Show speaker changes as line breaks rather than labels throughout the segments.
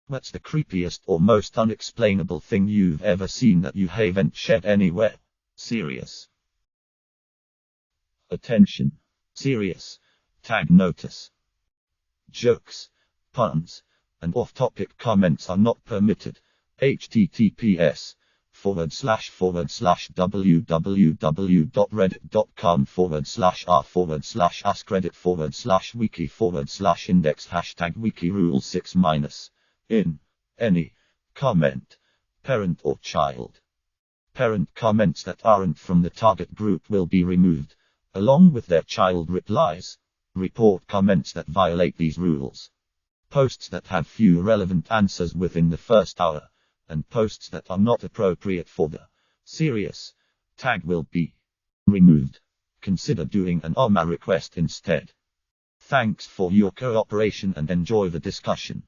What's the creepiest or most unexplainable thing you've ever seen that you haven't shared anywhere? Serious. Attention. Serious. Tag notice. Jokes, puns, and off-topic comments are not permitted. https://www.reddit.com/r/askreddit/wiki/index #wiki rule6- in any comment, parent or child. Parent comments that aren't from the target group will be removed, along with their child replies. Report comments that violate these rules. Posts that have few relevant answers within the first hour, and posts that are not appropriate for the serious tag will be removed. Consider doing an OMA request instead. Thanks for your cooperation and enjoy the discussion.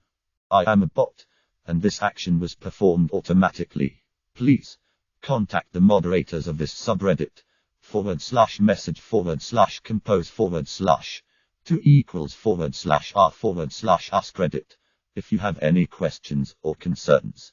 I am a bot, and this action was performed automatically. Please contact the moderators of this subreddit /message/compose/ 2=r/askreddit if you have any questions or concerns.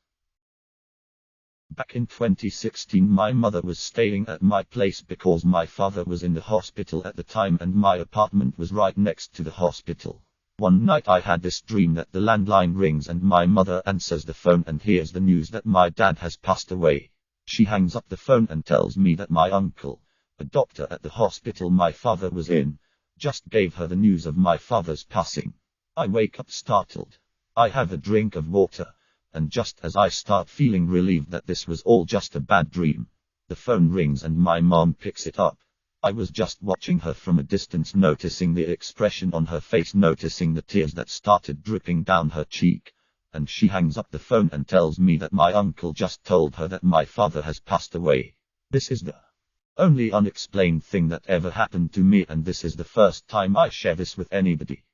Back in 2016, my mother was staying at my place because my father was in the hospital at the time and my apartment was right next to the hospital. One night I had this dream that the landline rings and my mother answers the phone and hears the news that my dad has passed away. She hangs up the phone and tells me that my uncle, a doctor at the hospital my father was in, just gave her the news of my father's passing. I wake up startled. I have a drink of water, and just as I start feeling relieved that this was all just a bad dream, the phone rings and my mom picks it up. I was just watching her from a distance, noticing the expression on her face, noticing the tears that started dripping down her cheek, and she hangs up the phone and tells me that my uncle just told her that my father has passed away. This is the only unexplained thing that ever happened to me, and this is the first time I share this with anybody.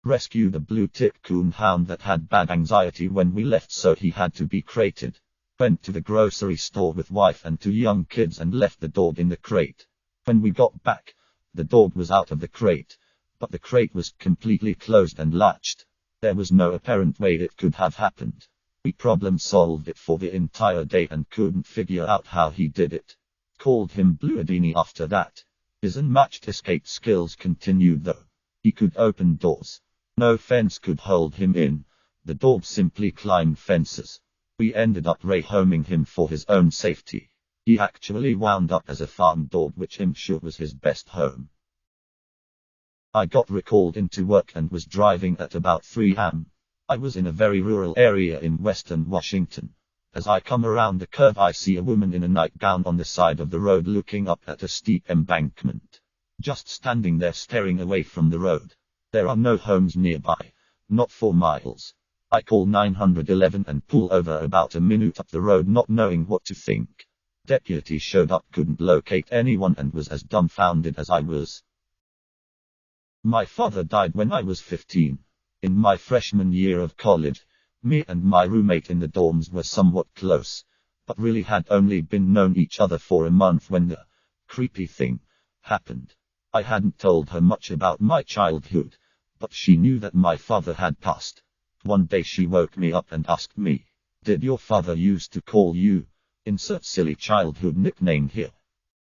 Rescued a blue-tip coonhound that had bad anxiety when we left, so he had to be crated. Went to the grocery store with wife and 2 young kids and left the dog in the crate. When we got back, the dog was out of the crate, but the crate was completely closed and latched. There was no apparent way it could have happened. We problem solved it for the entire day and couldn't figure out how he did it. Called him Bluadini after that. His unmatched escape skills continued though. He could open doors. No fence could hold him in. The dog simply climbed fences. We ended up rehoming him for his own safety. He actually wound up as a farm dog, which I'm sure was his best home. I got recalled into work and was driving at about 3 a.m. I was in a very rural area in western Washington. As I come around the curve, I see a woman in a nightgown on the side of the road looking up at a steep embankment. Just standing there staring away from the road. There are no homes nearby, not for miles. I call 911 and pull over about a minute up the road, not knowing what to think. Deputy showed up, couldn't locate anyone, and was as dumbfounded as I was. My father died when I was 15. In my freshman year of college, me and my roommate in the dorms were somewhat close, but really had only been known each other for a month when the creepy thing happened. I hadn't told her much about my childhood, but she knew that my father had passed. One day she woke me up and asked me, "Did your father used to call you?" Insert silly childhood nickname here.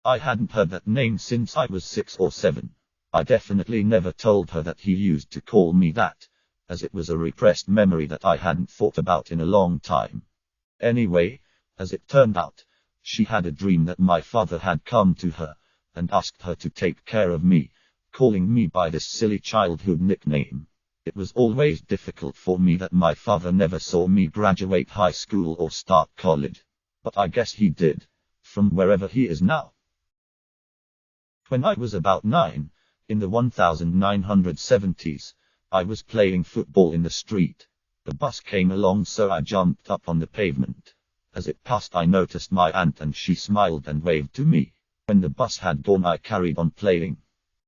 I hadn't heard that name since I was 6 or 7. I definitely never told her that he used to call me that, as it was a repressed memory that I hadn't thought about in a long time. Anyway, as it turned out, she had a dream that my father had come to her and asked her to take care of me, calling me by this silly childhood nickname. It was always difficult for me that my father never saw me graduate high school or start college. But I guess he did, from wherever he is now. When I was about 9, in the 1970s, I was playing football in the street. A bus came along, so I jumped up on the pavement. As it passed, I noticed my aunt and she smiled and waved to me. When the bus had gone, I carried on playing.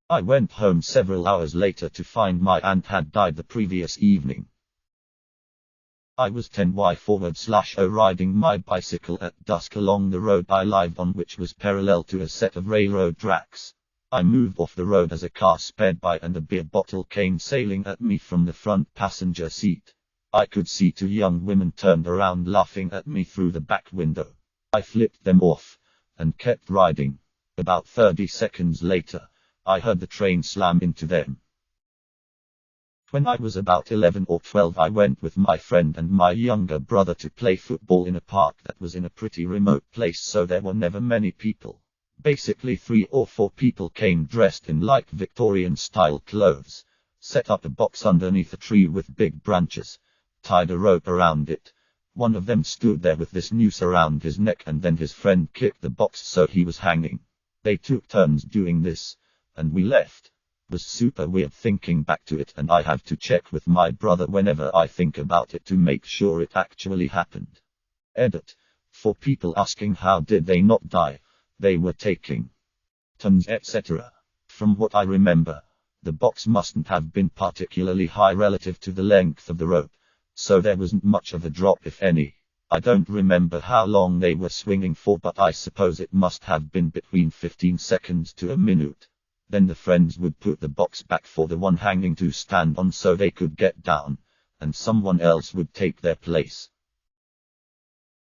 I went home several hours later to find my aunt had died the previous evening. I was 10/o riding my bicycle at dusk along the road I lived on, which was parallel to a set of railroad tracks. I moved off the road as a car sped by and a beer bottle came sailing at me from the front passenger seat. I could see two young women turned around laughing at me through the back window. I flipped them off and kept riding. About 30 seconds later, I heard the train slam into them. When I was about 11 or 12, I went with my friend and my younger brother to play football in a park that was in a pretty remote place, so there were never many people. Basically 3 or 4 people came dressed in like Victorian-style clothes, set up a box underneath a tree with big branches, tied a rope around it. One of them stood there with this noose around his neck, and then his friend kicked the box so he was hanging. They took turns doing this, and we left. It was super weird thinking back to it, and I have to check with my brother whenever I think about it to make sure it actually happened. Edit. For people asking how did they not die, they were taking turns etc. From what I remember, the box mustn't have been particularly high relative to the length of the rope, so there wasn't much of a drop if any. I don't remember how long they were swinging for, but I suppose it must have been between 15 seconds to a minute. Then the friends would put the box back for the one hanging to stand on so they could get down, and someone else would take their place.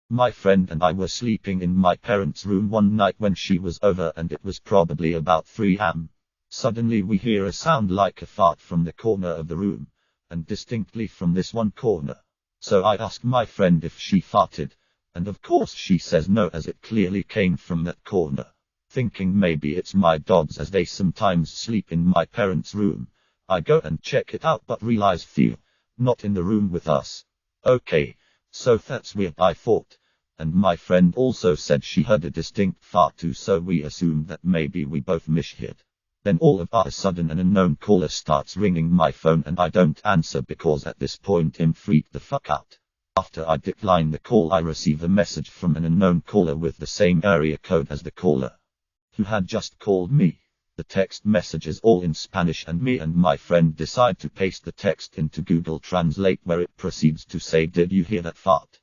My friend and I were sleeping in my parents' room one night when she was over, and it was probably about 3 am. Suddenly we hear a sound like a fart from the corner of the room, and distinctly from this one corner. So I ask my friend if she farted, and of course she says no, as it clearly came from that corner. Thinking maybe it's my dogs, as they sometimes sleep in my parents' room, I go and check it out but realize phew, not in the room with us. Okay, so that's weird, I thought. And my friend also said she heard a distinct fart too, so we assumed that maybe we both misheard. Then all of a sudden an unknown caller starts ringing my phone, and I don't answer because at this point I'm freaked the fuck out. After I decline the call, I receive a message from an unknown caller with the same area code as the caller who had just called me. The text message is all in Spanish, and me and my friend decide to paste the text into Google Translate, where it proceeds to say, "Did you hear that fart?"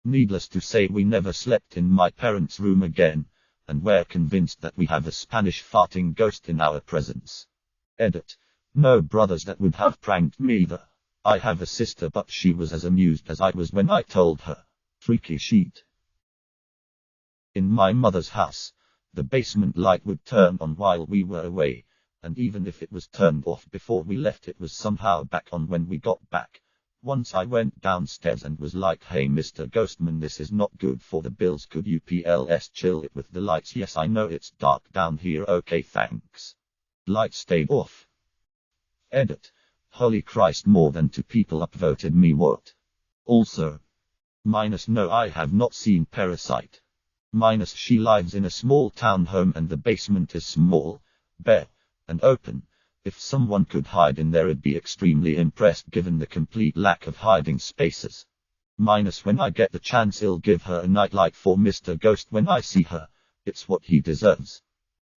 Needless to say, we never slept in my parents' room again, and we're convinced that we have a Spanish farting ghost in our presence. Edit. No brothers that would have pranked me either. I have a sister, but she was as amused as I was when I told her. Freaky sheet. In my mother's house, the basement light would turn on while we were away, and even if it was turned off before we left, it was somehow back on when we got back. Once I went downstairs and was like, "Hey Mr. Ghostman, this is not good for the bills, could you please chill it with the lights?" "Yes, I know it's dark down here, okay thanks." Lights stayed off. Edit. Holy Christ, more than 2 people upvoted me. What? Also. Minus no, I have not seen Parasite. Minus she lives in a small townhome and the basement is small, bare, and open. If someone could hide in there, I'd be extremely impressed given the complete lack of hiding spaces. Minus when I get the chance, I'll give her a nightlight for Mr. Ghost when I see her. It's what he deserves.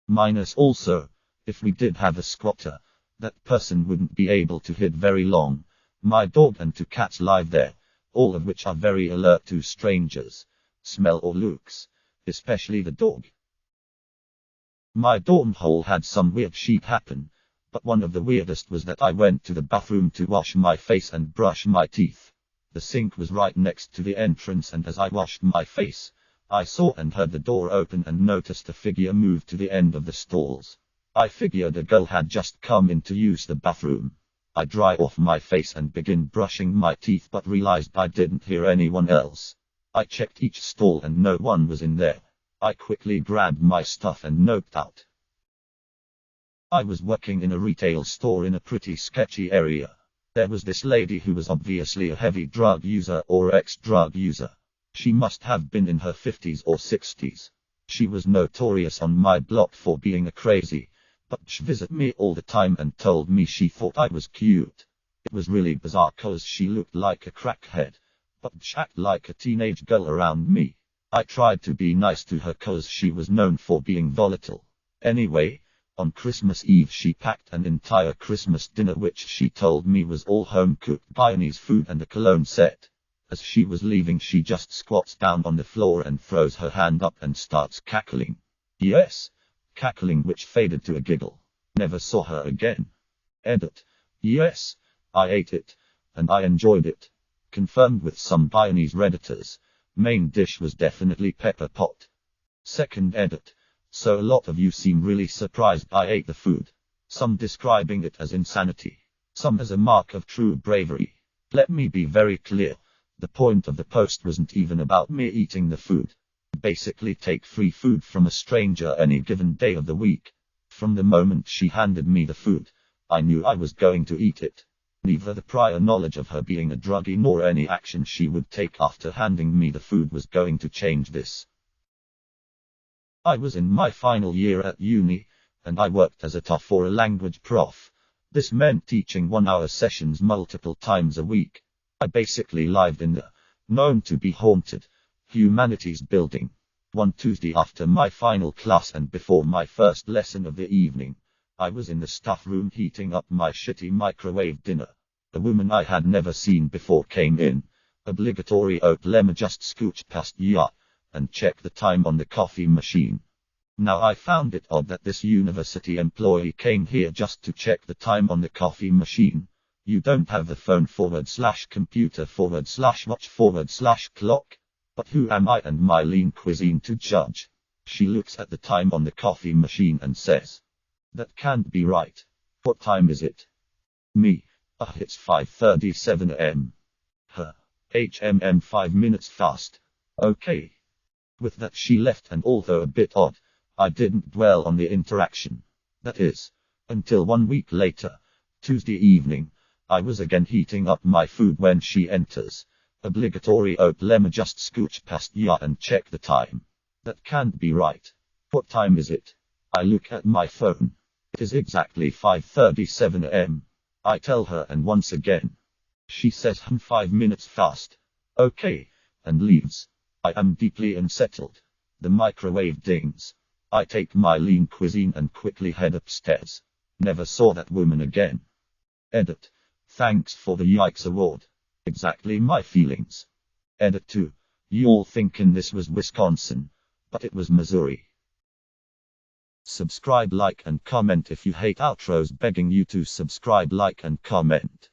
Minus also, if we did have a squatter, that person wouldn't be able to hide very long. My dog and 2 cats live there, all of which are very alert to strangers, smell or looks, especially the dog. My dorm hole had some weird shit happen, but one of the weirdest was that I went to the bathroom to wash my face and brush my teeth. The sink was right next to the entrance, and as I washed my face, I saw and heard the door open and noticed a figure move to the end of the stalls. I figured a girl had just come in to use the bathroom. I dry off my face and begin brushing my teeth, but realized I didn't hear anyone else. I checked each stall and no one was in there. I quickly grabbed my stuff and noped out. I was working in a retail store in a pretty sketchy area. There was this lady who was obviously a heavy drug user or ex-drug user. She must have been in her 50s or 60s. She was notorious on my block for being a crazy, but she visited me all the time and told me she thought I was cute. It was really bizarre cause she looked like a crackhead, but she acted like a teenage girl around me. I tried to be nice to her cause she was known for being volatile. Anyway, on Christmas Eve she packed an entire Christmas dinner which she told me was all home-cooked Guyanese food and a cologne set. As she was leaving, she just squats down on the floor and throws her hand up and starts cackling. Yes, cackling which faded to a giggle. Never saw her again. Edit. Yes, I ate it, and I enjoyed it. Confirmed with some Balinese Redditors. Main dish was definitely pepper pot. Second edit. So a lot of you seem really surprised I ate the food. Some describing it as insanity. Some as a mark of true bravery. Let me be very clear. The point of the post wasn't even about me eating the food. Basically take free food from a stranger any given day of the week. From the moment she handed me the food, I knew I was going to eat it. Neither the prior knowledge of her being a druggie nor any action she would take after handing me the food was going to change this. I was in my final year at uni, and I worked as a TOEFL or a language prof. This meant teaching 1-hour sessions multiple times a week. I basically lived in the, known to be haunted, humanities building. One Tuesday after my final class and before my first lesson of the evening, I was in the staff room heating up my shitty microwave dinner. A woman I had never seen before came in. Obligatory let me just scooch past ya, and check the time on the coffee machine. Now I found it odd that this university employee came here just to check the time on the coffee machine. You don't have the phone/computer/watch/clock? But who am I and my lean cuisine to judge? She looks at the time on the coffee machine and says, "That can't be right. What time is it?" Me. It's 5:37 am. Her. 5 minutes fast. Okay. With that she left, and although a bit odd, I didn't dwell on the interaction. That is, until 1 week later, Tuesday evening, I was again heating up my food when she enters. Obligatory let me just scooch past ya and check the time. That can't be right. What time is it? I look at my phone. It is exactly 5:37 am. I tell her, and once again, she says 5 minutes fast. Okay, and leaves. I am deeply unsettled. The microwave dings. I take my lean cuisine and quickly head upstairs. Never saw that woman again. Edit. Thanks for the Yikes award. Exactly my feelings. Edit 2. You all thinking this was Wisconsin, but it was Missouri. Subscribe, like and comment if you hate outros, begging you to subscribe, like and comment.